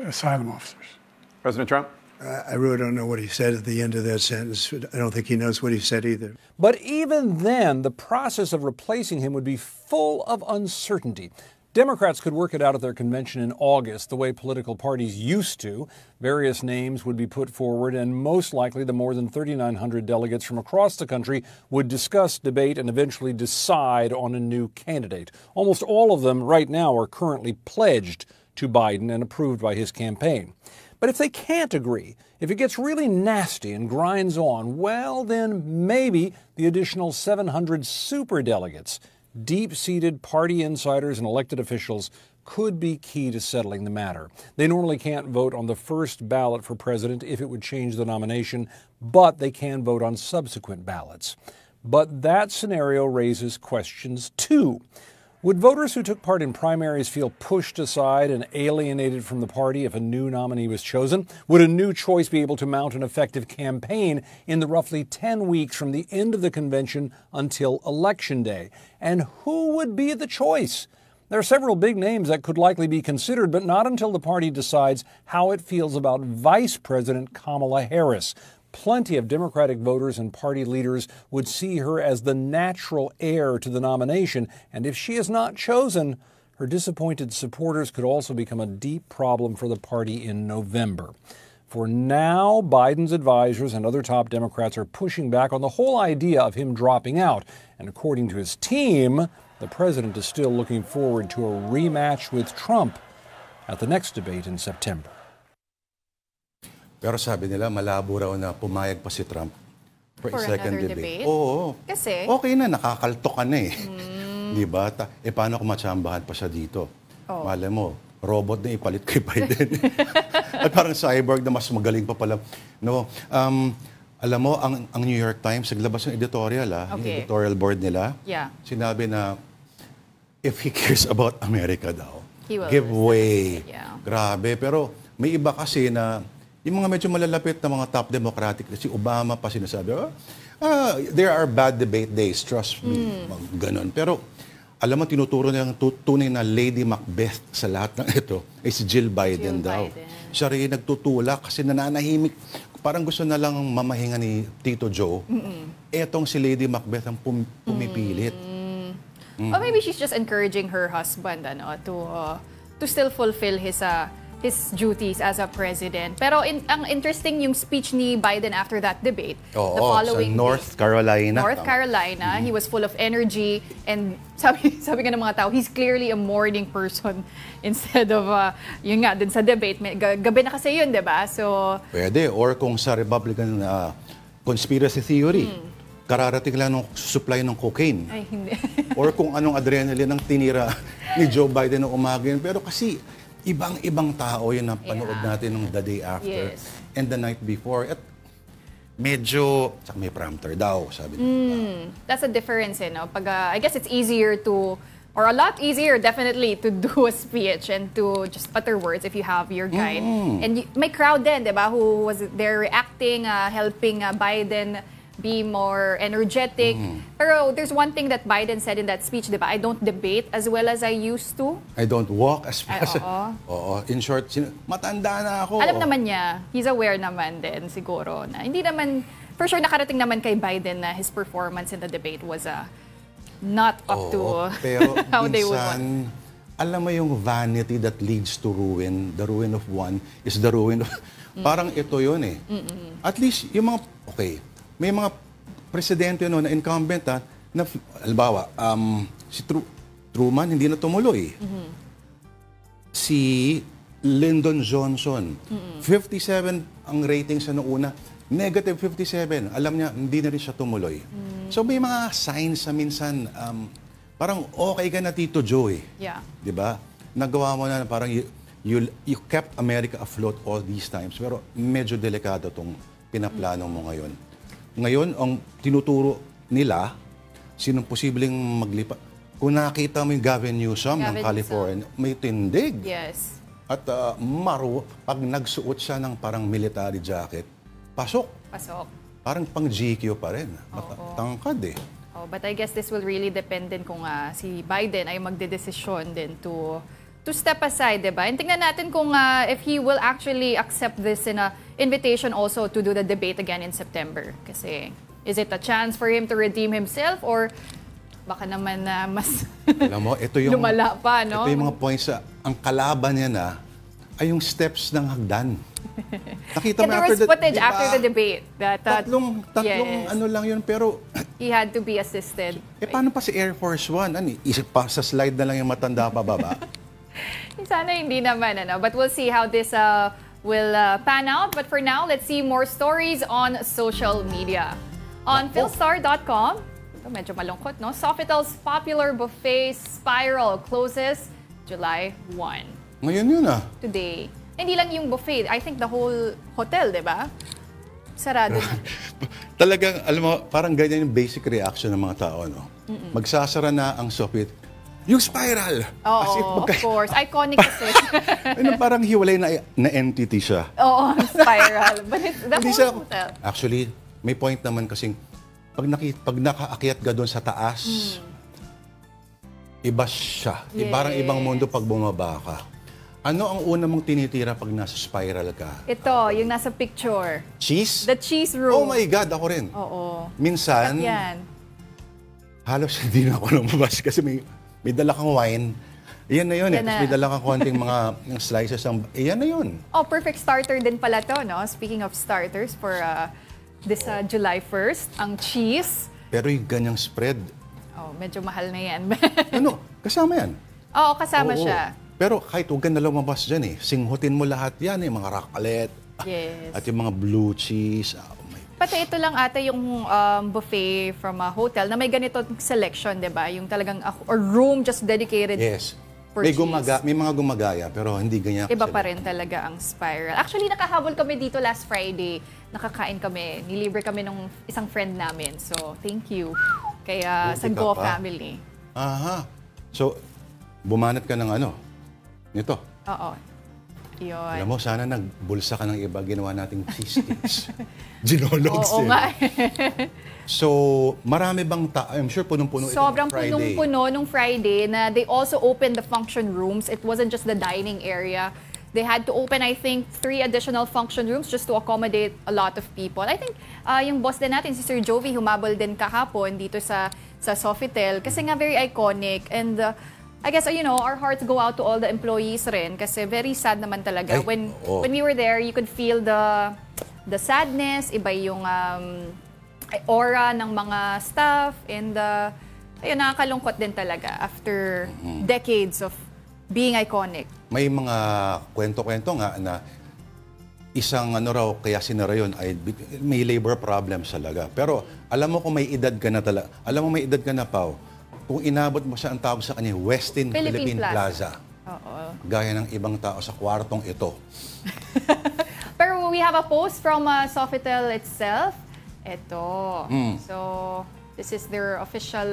asylum officers. President Trump? I really don't know what he said at the end of that sentence. I don't think he knows what he said either. But even then, the process of replacing him would be full of uncertainty. Democrats could work it out at their convention in August, the way political parties used to. Various names would be put forward, and most likely the more than 3,900 delegates from across the country would discuss, debate, and eventually decide on a new candidate. Almost all of them right now are currently pledged to Biden and approved by his campaign. But if they can't agree, if it gets really nasty and grinds on, well, then maybe the additional 700 superdelegates, deep-seated party insiders and elected officials, could be key to settling the matter. They normally can't vote on the first ballot for president if it would change the nomination, but they can vote on subsequent ballots. But that scenario raises questions, too. Would voters who took part in primaries feel pushed aside and alienated from the party if a new nominee was chosen? Would a new choice be able to mount an effective campaign in the roughly 10 weeks from the end of the convention until Election Day? And who would be the choice? There are several big names that could likely be considered, but not until the party decides how it feels about Vice President Kamala Harris. Plenty of Democratic voters and party leaders would see her as the natural heir to the nomination, and if she is not chosen, her disappointed supporters could also become a deep problem for the party in November. For now, Biden's advisors and other top Democrats are pushing back on the whole idea of him dropping out, and according to his team, the president is still looking forward to a rematch with Trump at the next debate in September. Pero sabi nila, malabo raw na pumayag pa si Trump for a second debate. Oo. Kasi? Okay na, nakakalto ka na eh. Di ba? Paano kung matsambahan pa siya dito? Oh. Malay mo, robot na ipalit kay Biden. At parang cyborg na mas magaling pa pala. No, alam mo, ang New York Times, naglabas ng editorial, yung editorial board nila. Yeah. Sinabi na, if he cares about America daw, he will give way. Yeah. Grabe. Pero may iba kasi na, yung mga medyo malalapit na mga top Democratic, si Obama pa sinasabi, there are bad debate days, trust me, ganon. Pero alam mo, tinuturo nilang tunay na Lady Macbeth sa lahat ng ito ay si Jill Biden daw. Siya rin nagtutulak kasi nananahimik. Parang gusto na lang mamahinga ni Tito Joe. Etong si Lady Macbeth ang pumipilit. Or maybe she's just encouraging her husband to still fulfill his duties as a president. Pero ang interesting yung speech ni Biden after that debate. Oo, the following sa North Carolina. He was full of energy and sabi nga ng mga tao, he's clearly a morning person instead of yun nga din sa debate. Gabi na kasi yun, di ba? So pwede. Or kung sa Republican conspiracy theory, kararating lang ng supply ng cocaine. Ay, hindi. Or kung anong adrenaline ang tinira ni Joe Biden ng umaga yun. Pero kasi ibang tao yun ang panood natin ng the day after and the night before. At medyo, may prompter daw, sabi nila. That's a difference, no? Pag, I guess it's easier to, or a lot easier definitely, to do a speech and to just utter words if you have your guide. And may crowd din, di ba, who was there reacting, helping Biden be more energetic. Pero there's one thing that Biden said in that speech, di ba? I don't debate as well as I used to. I don't walk as fast. Oo. In short, matanda na ako. Alam naman niya, he's aware naman din siguro na hindi naman, for sure nakarating naman kay Biden na his performance in the debate was not up to pero how they would want. Alam mo yung vanity that leads to ruin, the ruin of one is the ruin of... Parang ito yun eh. At least yung mga, may mga presidente na incumbent na, halimbawa, si Truman hindi na tumuloy. Si Lyndon Johnson, 57 ang rating sa noong una, negative 57. Alam niya, hindi na rin siya tumuloy. So may mga signs sa minsan, parang okay ka na Tito Joe eh. Di ba? Nagawa mo na parang you kept America afloat all these times. Pero medyo delikado itong pinaplano mo ngayon. Ngayon, ang tinuturo nila, sinong posibleng maglipat. Kung nakita mo yung Gavin Newsom ng California, may tindig. Yes. At pag nagsuot siya ng parang military jacket, pasok. Parang pang GQ pa rin. Tangkad eh. But I guess this will really depend din kung si Biden ay magdedesisyon din to step aside, diba? And tingnan natin kung if he will actually accept this in a invitation also to do the debate again in September. Kasi is it a chance for him to redeem himself or baka naman mas alam mo, ito yung, lumala pa, no? Ito yung mga points ang kalaban niya na ay yung steps ng hagdan. Nakita mo there was footage after the debate. Tatlong ano lang yun, pero he had to be assisted. Paano pa si Air Force One? Isip pa sa slide na lang yung matanda pa baba? Sana hindi naman, but we'll see how this will pan out. But for now, let's see more stories on social media. On philstar.com, medyo malungkot, no? Sofitel's popular buffet Spiral closes July 1. Ngayon yun Today. Hindi lang yung buffet. I think the whole hotel, di ba? Sarado. Talagang, alam mo, parang ganyan yung basic reaction ng mga tao, no? Magsasara na ang Sofit. Yung Spiral! Oo, of course. Iconic kasi. Parang hiwalay na entity siya. Oo, Spiral. But it's the whole hotel. Actually, may point naman kasing pag nakaakyat ka doon sa taas, iba siya. Parang ibang mundo pag bumaba ka. Ano ang una mong tinitira pag nasa Spiral ka? Ito, yung nasa picture. Cheese? The cheese room. Oh my God, ako rin. Oo. Minsan, halos hindi na ako lumabas kasi may dala kang wine. Iyan na yun. Tapos may dala kang konting mga slices. Iyan na yun. Oh, perfect starter din pala to, no? Speaking of starters for this July 1st, ang cheese. Pero yung ganyang spread. Medyo mahal na yan. Kasama yan. Oo, kasama siya. Pero kahit huwag ka na lumabas dyan singhutin mo lahat yan yung mga raclette. Yes. At yung mga blue cheese. Pati ito lang ata yung buffet from a hotel na may ganito selection, di ba? Yung talagang a room just dedicated for cheese. May mga gumagaya, pero hindi ganyan. Iba pa rin talaga ang Spiral. Actually, nakahabol kami dito last Friday. Nakakain kami. Nilibre kami ng isang friend namin. So, thank you. Kaya sa Go family. Aha. So, bumanat ka ng nito? Oo. Yun. Alam mo, sana nagbulsa ka ng iba, ginawa nating cheese sticks. Ginologs Oo nga. So, marami bang I'm sure punong-puno ito Sobrang Friday. punong-puno nung Friday na they also opened the function rooms. It wasn't just the dining area. They had to open, I think, 3 additional function rooms just to accommodate a lot of people. I think yung boss din natin, si Sir Jovi, humabol din kahapon dito sa Sofitel kasi nga very iconic. And I guess, you know, our hearts go out to all the employees rin kasi very sad naman talaga. When we were there, you could feel the sadness, iba yung aura ng mga staff, and ayun, nakakalungkot din talaga after decades of being iconic. May mga kwento-kwento nga na isang raw, kaya sinara yun, ay may labor problems talaga. Pero alam mo kung may edad ka na talaga, alam mo may edad ka na, Pao, kung inabot mo siya, ang tawag sa kanya, Westin Philippine Plaza. Oo. Gaya ng ibang tao sa kwartong ito. Pero we have a post from Sofitel itself. Ito. So, this is their official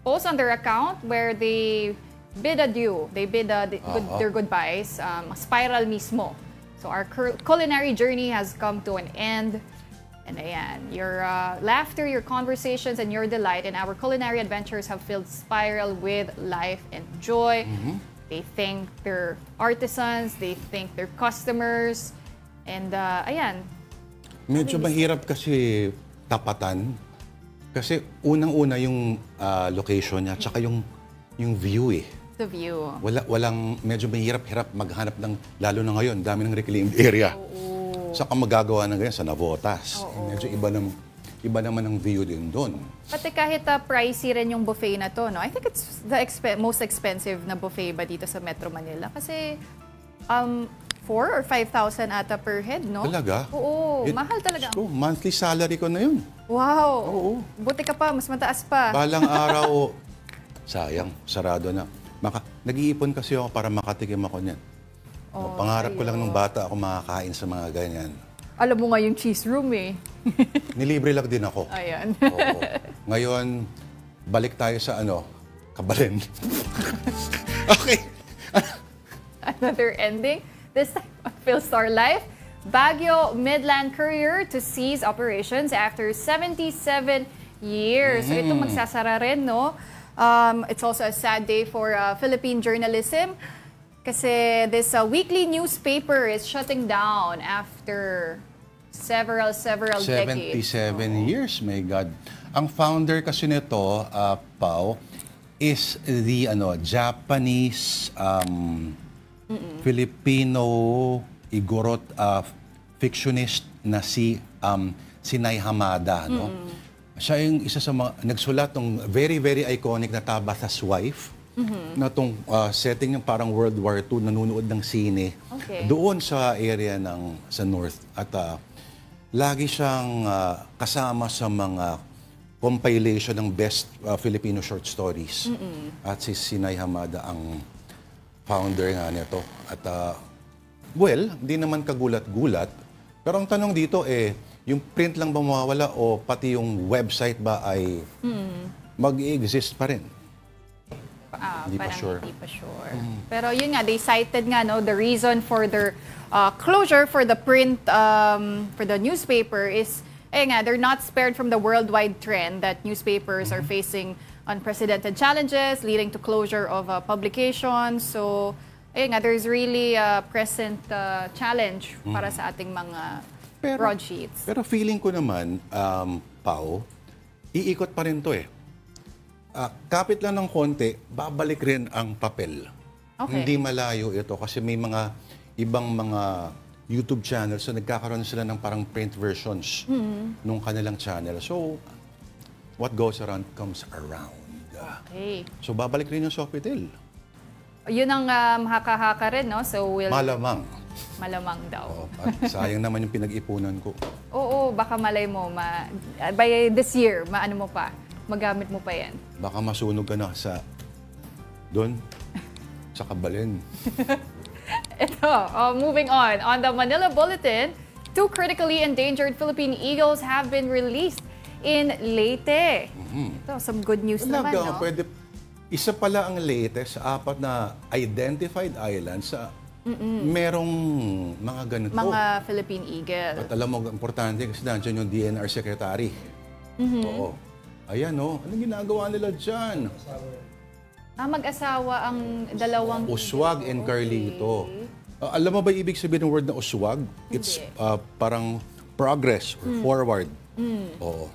post on their account where they bid adieu. They bid their goodbyes. Spiral mismo. So, our culinary journey has come to an end. And ayan, your laughter, your conversations, and your delight in our culinary adventures have filled Spiral with life and joy. They thank their artisans, they thank their customers, and ayan. Medyo mahirap kasi tapatan. Kasi unang-una yung location niya, tsaka yung view eh. The view. Walang, medyo mahirap-hirap maghanap ng, lalo na ngayon, dami ng reclaimed area. Saka magagawa ng ganyan sa Navotas. Medyo iba naman ang view din doon. Pati kahit pricey rin yung buffet na to, no? I think it's the most expensive na buffet ba dito sa Metro Manila. Kasi 4,000 or 5,000 ata per head, no? Talaga? Oo, mahal talaga. Monthly salary ko na yun. Wow! Oo. Buti ka pa, mas mataas pa. Balang araw, sayang, sarado na. Nag-iipon kasi ako para makatikim ako niyan. Pangarap ko lang nung bata ako makakain sa mga ganyan. Alam mo nga yung cheese room eh. Nilibre lang din ako. Ayan. Oo. Ngayon, balik tayo sa Kabalen. Okay. Another ending. This time on Philstar Life, Baguio Midland Courier to cease operations after 77 years. So ito magsasara rin, no? It's also a sad day for Philippine journalism. Kasi this weekly newspaper is shutting down after several decades. 77 years, my God. Ang founder kasi nito, Pao, is the Japanese Filipino igorot fictionist na si Sinay Hamada, no? Siya yung isa sa mga nagsulat ng very, very iconic na Tabitha's Wife. Na itong setting yung parang World War II, nanunood ng sine doon sa area sa North. At lagi siyang kasama sa mga compilation ng best Filipino short stories. At si Sinay Hamada ang founder nga nito. At hindi naman kagulat-gulat. Pero ang tanong dito yung print lang ba mawawala o pati yung website ba ay mag-i-exist pa rin? Hindi pa sure. Pero yun nga, they cited nga the reason for their closure for the print, for the newspaper is, they're not spared from the worldwide trend that newspapers are facing unprecedented challenges leading to closure of publications. So, there's really a present challenge para sa ating mga broadsheets. Pero feeling ko naman, Pao, iikot pa rin to kapit lang ng konti, babalik rin ang papel. Hindi malayo ito kasi may mga ibang mga YouTube channels so nagkakaroon sila ng parang print versions nung kanilang channel. So, what goes around comes around. So, babalik rin yung Sofitel. Yun ang haka-haka rin, no? So, Malamang. Malamang daw. At sayang naman yung pinag-ipunan ko. Oo, baka malay mo, by this year, maano mo pa? Magamit mo pa yan. Baka masunog ka na doon, sa Kabalen. Ito, moving on the Manila Bulletin, 2 critically endangered Philippine eagles have been released in Leyte. Ito, some good news naman, no? Isa pala ang Leyte sa 4 na identified islands sa merong mga ganito. Mga Philippine Eagle. At alam mo, importante kasi nandiyan yung DNR Secretary. Oo. Ayan, no? Anong ginagawa nila dyan? Mag-asawa ang dalawang... Uswag and Carlito. Alam mo ba ibig sabihin ng word na uswag? It's parang progress or forward. Oo.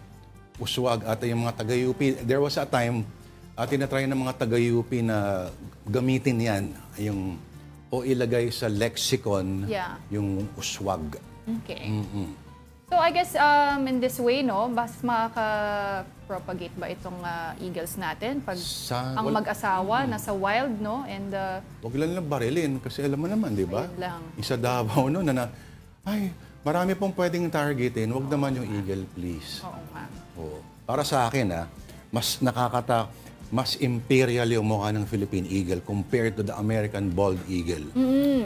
Uswag at yung mga taga-UP. There was a time, tinatry ng mga taga-UP na gamitin yan, o ilagay sa lexicon yung uswag. Okay. So I guess in this way, no, mas makaka-propagate ba itong eagles natin pag ang mag-asawa nasa wild, no? And wag lang barilin kasi alam mo naman, di ba? Isa Davao no na ay, marami pong pwedeng targetin, wag naman yung eagle, please. Oo nga. Oo. Para sa akin, mas imperial yung mukha ng Philippine Eagle compared to the American Bald Eagle.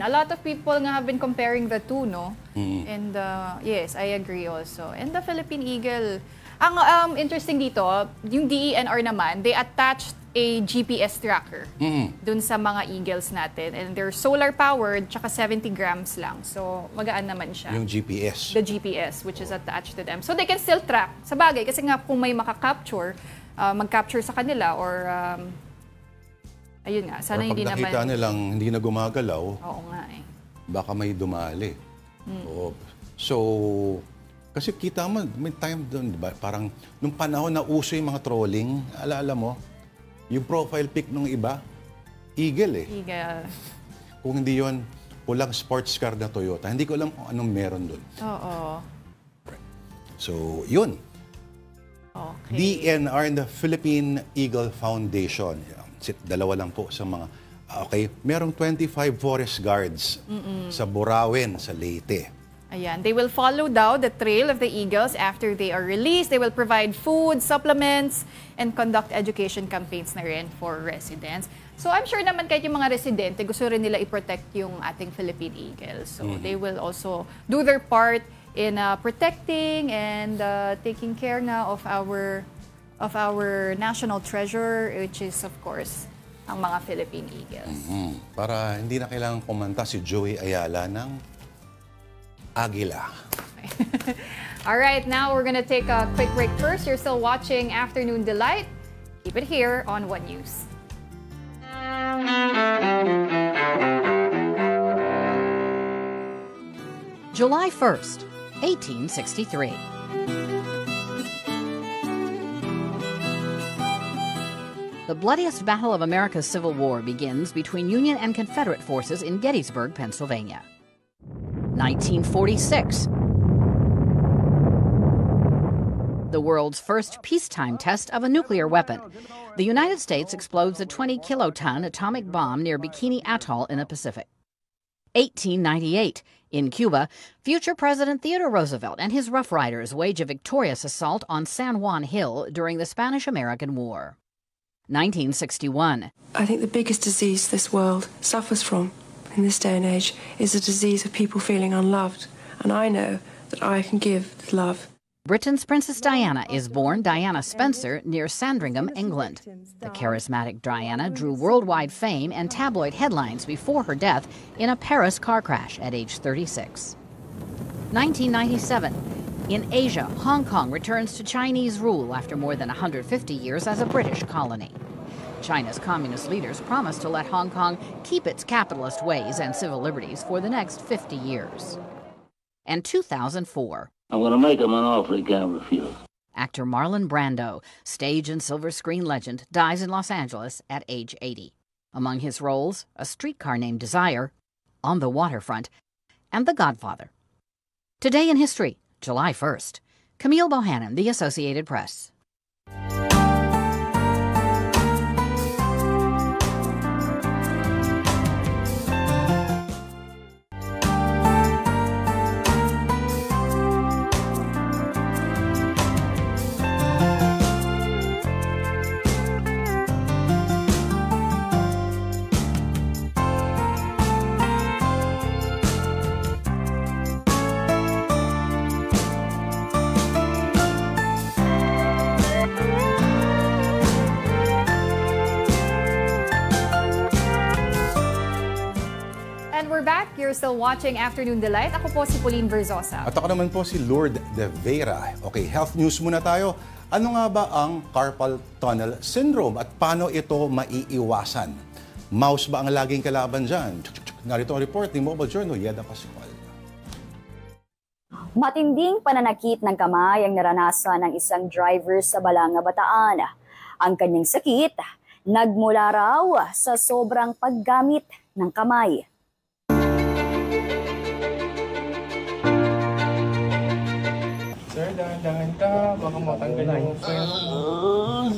A lot of people nga have been comparing the two, no? And yes, I agree also. And the Philippine Eagle, ang interesting dito, yung DENR naman, they attached a GPS tracker dun sa mga eagles natin. And they're solar-powered, tsaka 70 grams lang. So, magaan naman siya. Yung GPS. The GPS, which is attached to them. So, they can still track. Sa bagay, kasi nga kung may makakapture, mag-capture sa kanila or ayun nga, sana hindi naman... Pag nakita nilang hindi na gumagalaw, oo nga baka may dumali. Oo. So, kasi kita mo, may time doon, di ba? Parang nung panahon na uso yung mga trolling, alaala mo, yung profile pic ng iba, eagle eh. Eagle. Kung hindi yun, pulang sports car na Toyota. Hindi ko alam kung anong meron doon. Oo. So, yun. Okay. DNR and the Philippine Eagle Foundation. Dalawa lang po sa mga... Okay, merong 25 forest guards sa Burawen, sa Leyte. Ayan, they will follow daw the trail of the eagles after they are released. They will provide food, supplements, and conduct education campaigns na rin for residents. So I'm sure naman kahit yung mga residente, gusto rin nila i-protect yung ating Philippine Eagles. So they will also do their part in protecting and taking care na of our national treasure, which is of course ang mga Philippine Eagles. Para hindi na kailangan kumanta si Joey Ayala ng Agila. All right, now we're gonna take a quick break first. You're still watching Afternoon Delight. Keep it here on One News. July 1st, 1863. The bloodiest battle of America's Civil War begins between Union and Confederate forces in Gettysburg, Pennsylvania. 1946. The world's first peacetime test of a nuclear weapon. The United States explodes a 20-kiloton atomic bomb near Bikini Atoll in the Pacific. 1898. In Cuba, future President Theodore Roosevelt and his Rough Riders wage a victorious assault on San Juan Hill during the Spanish-American War. 1961. I think the biggest disease this world suffers from in this day and age is the disease of people feeling unloved, and I know that I can give love. Britain's Princess Diana is born Diana Spencer near Sandringham, England. The charismatic Diana drew worldwide fame and tabloid headlines before her death in a Paris car crash at age 36. 1997. In Asia, Hong Kong returns to Chinese rule after more than 150 years as a British colony. China's communist leaders promised to let Hong Kong keep its capitalist ways and civil liberties for the next 50 years. And 2004. I'm going to make him an offer he can't refuse. Actor Marlon Brando, stage and silver screen legend, dies in Los Angeles at age 80. Among his roles, A Streetcar Named Desire, On the Waterfront, and The Godfather. Today in History, July 1st. Camille Bohannon, The Associated Press. still watching Afternoon Delight. Ako po si Pauline Verzosa. At ako naman po si Lourd de Veyra. Okay, health news muna tayo. Ano nga ba ang carpal tunnel syndrome at paano ito maiiwasan? Mouse ba ang laging kalaban dyan? Narito ang report ni Mobile Journal, Yeda Pascual. Matinding pananakit ng kamay ang naranasan ng isang driver sa Balanga, Bataan. Ang kanyang sakit, nagmula raw sa sobrang paggamit ng kamay. Sir, dahan-dahan ka. Baka matanggal yung phone.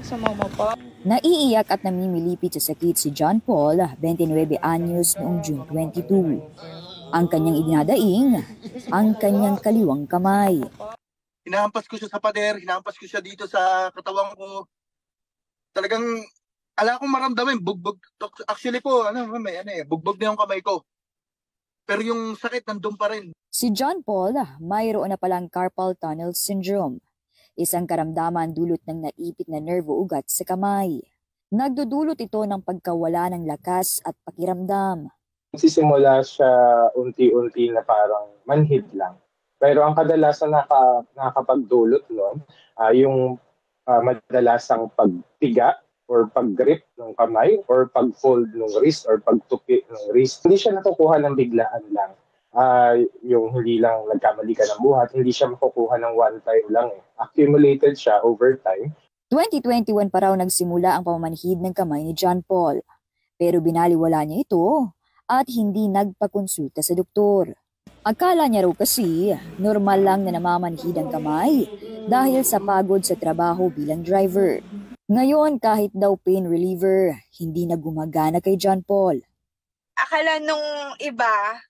Sama mo pa. Naiiyak at namimilipit sa sakit si John Paul, 29 anyos noong June 22. Ang kanyang idinadaing, ang kanyang kaliwang kamay. Hinahampas ko siya sa pader, hinahampas ko siya dito sa katawan ko. Talagang, ala akong maramdamin, bugbog. Actually po, bugbog na yung kamay ko. Pero yung sakit nandun pa rin. Si John Paul, mayroon na palang carpal tunnel syndrome. Isang karamdaman dulot ng naipit na nervo ugat sa kamay. Nagdudulot ito ng pagkawala ng lakas at pakiramdam. Nagsisimula siya unti-unti na parang manhid lang. Pero ang kadalasan nakakapagdulot nun, yung madalasang pagtiga or pag-grip ng kamay or pag-fold ng wrist or pagtupi ng wrist. Hindi siya nakukuha ng biglaan lang. Yung hindi lang nagkamali ka ng buhat, hindi siya makukuha ng one time lang. Accumulated siya over time. 2021 pa raw nagsimula ang pamamanhid ng kamay ni John Paul. Pero binaliwala niya ito at hindi nagpakonsulta sa doktor. Akala niya raw kasi normal lang na namamanhid ang kamay dahil sa pagod sa trabaho bilang driver. Ngayon kahit daw pain reliever, hindi na gumagana kay John Paul. Akala nung iba,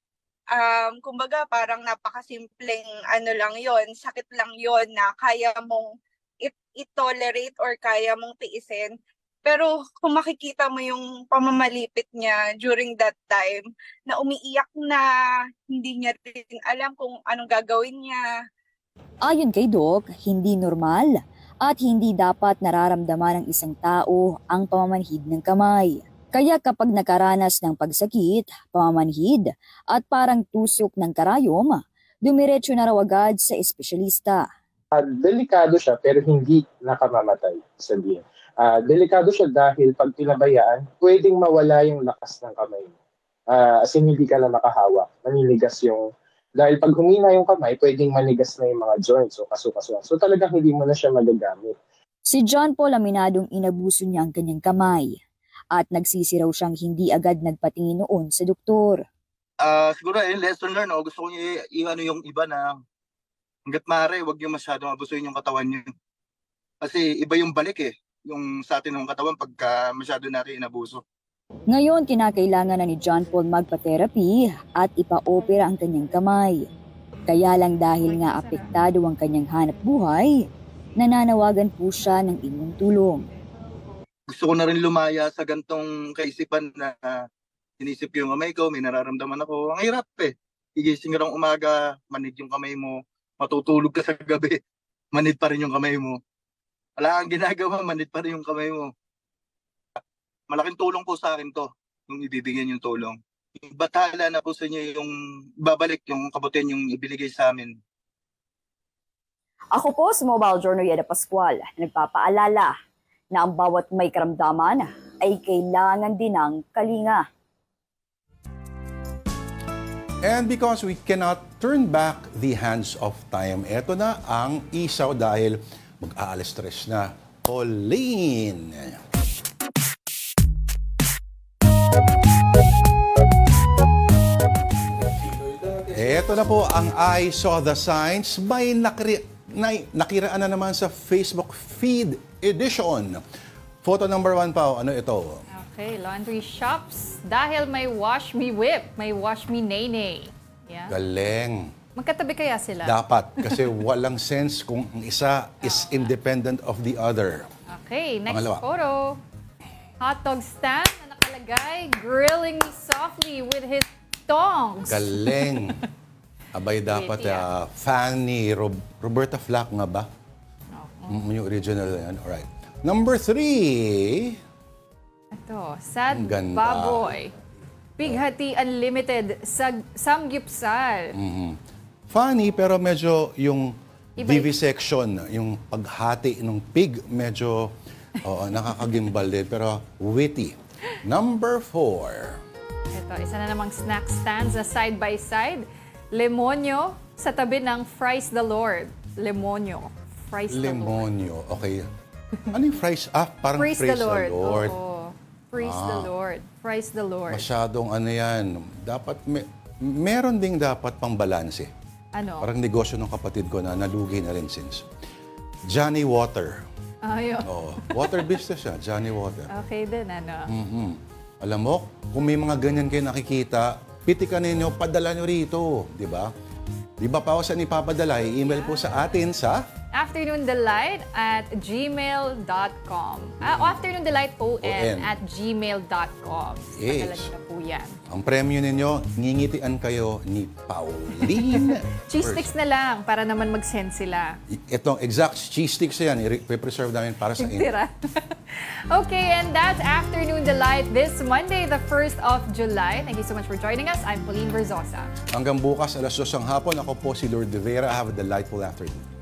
kumbaga parang napakasimpleng lang yon, sakit lang yon na kaya mong i-tolerate or kaya mong tiisin. Pero kung makikita mo yung pamamalipit niya during that time, na umiiyak na, hindi niya rin alam kung anong gagawin niya. Ayon kay Doc, hindi normal at hindi dapat nararamdaman ng isang tao ang pamamanhid ng kamay. Kaya kapag nakaranas ng pagsakit, pamamanhid at parang tusok ng karayom, dumiretso na raw agad sa espesyalista. Delikado siya pero hindi nakamamatay, sabihin. Delikado siya dahil pag pinabayaan, pwedeng mawala yung lakas ng kamay. As in, hindi ka na makahawak. Maninigas yung... Dahil pag humina yung kamay, pwedeng manigas na yung mga joints o kaso-kasuan. So talagang hindi mo na siya magagamit. Si John Paul aminadong inabuso niya ang kanyang kamay at nagsisiraw siyang hindi agad nagpatingin noon sa doktor. Siguro lesson learned. Gusto ko niya yung iba na hanggat maaari, huwag yung masyadong abusuin yung katawan niyo. Kasi iba yung balik yung sa atin ng katawan pagka masyado natin inabuso. Ngayon, kinakailangan na ni John Paul magpa-therapy at ipa-opera ang kanyang kamay. Kaya lang dahil nga apektado ang kanyang hanap buhay, nananawagan po siya ng inyong tulong. Gusto ko na rin lumaya sa gantong kaisipan na inisip ko yung kamay ko, may nararamdaman ako. Ang hirap Igising ka ng umaga, manid yung kamay mo. Matutulog ka sa gabi, manid pa rin yung kamay mo. Wala kang ginagawa, manid pa rin yung kamay mo. Malaking tulong po sa akin to, yung ibibigyan yung tulong. Batala na po sa inyo yung babalik, yung kabutihan yung ibinigay sa amin. Ako po si Mobile Journal Yeda Pascual, nagpapaalala na ang bawat may karamdaman ay kailangan din ng kalinga. And because we cannot turn back the hands of time, eto na ang isaw dahil mag-aalas stress na. Pauline! Eto na po ang I Saw the Signs. May nakiraan na naman sa Facebook feed edition. Photo number 1 pa. Ano ito? Okay, laundry shops. Dahil may wash me whip, may wash me nene. Yeah. Galing. Magkatabi kaya sila? Dapat, kasi walang sense kung ang isa is independent of the other. Okay, next Pangalawa. photo. Hot dog stand na nakalagay, grilling me softly with his tongs. Galing. Abay, dapat fan ni Roberta Flack nga ba? Yung original yan. Alright. Number 3. Ito, sad Ganda. baboy. Pighati Unlimited sa Samgyupsal. Funny, pero medyo yung vivisection, yung paghati ng pig, medyo nakakagimbal din, pero witty. Number 4. Ito, isa na namang snack stands na side-by-side. Lemonyo sa tabi ng Fries the Lord. Lemonyo. Fries the Lord. Lemonyo, okay. Ano yung fries? Parang Praise the Lord. Lord. Oo. Praise the Lord. Praise the Lord. Masyadong ano yan. Dapat, meron ding dapat pang balanse. Ano? Parang negosyo ng kapatid ko na nalugi na rin since. Johnny Water. Ayun. Water business siya, Johnny Water. Okay din, ano? Alam mo, kung may mga ganyan kayo nakikita, pitikan ninyo, padala nyo rito. Di ba? Di ba pa ako saan ipapadala? I-email po sa atin sa afternoondelight@gmail.com. afternoondelighton@gmail.com. Yes. Padala nyo na po yan. Ang premyo ninyo, ngingitian kayo ni Pauline. Cheese sticks na lang para naman mag-send sila. Itong exact cheese sticks yan, i-preserve namin para sa inyo. Okay, and that's Afternoon Delight this Monday, the 1st of July. Thank you so much for joining us. I'm Pauline Verzosa. Hanggang bukas, 2:00 ng hapon, ako po si Lourd de Veyra. Have a delightful afternoon.